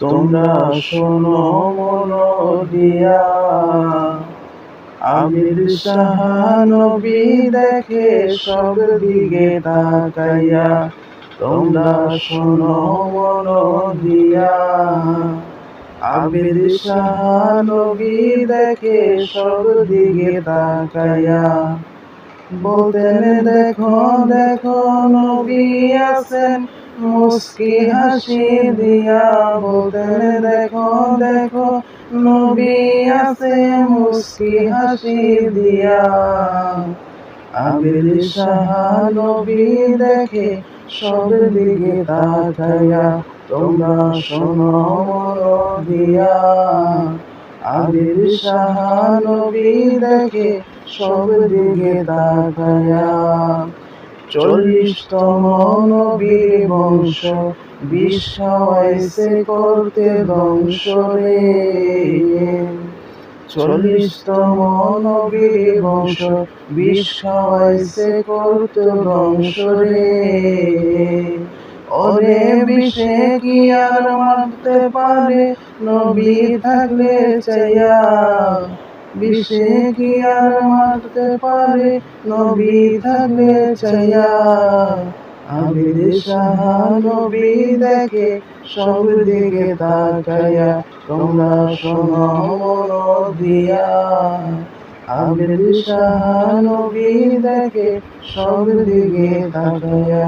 তোমরা শোনো মন দিয়া, আমির শাহ নবী দেখে সব দিকে তাকাইয়া। তোমরা শোনো মন দিয়া, আমির শাহ নবী দেখে সব দিকে তাকাইয়া। বলতেন দেখো দেখো নবী আছেন মুস্কি হাসি দিয়া। বলতেন দেখো দেখো নবী আছে মুস্কি হাসি দিয়া। আমির শাহ নবী দেখে সব দিকে তাকাইয়া। তোমরা শোনো মন দিয়া, আমির শাহ নবী দেখে সব দিকে তাকাইয়া। 40তম নবীর বংশ বিশ্বাইছে করতে ধ্বংস রে। 40তম নবীর বংশ বিশ্বাইছে করতে ধ্বংস রে। ওরে বিষে কি আর মারতে পারে নবী থাকলে চাইয়া। বিষে কি আর মারতে পারে নবী থাকলে চাইয়া। আমির শাহ নবী দেখে সব দিকে তাকাইয়া। তোমরা শোনো মন দিয়া, আমির শাহ নবী দেখে সব দিকে তাকাইয়া।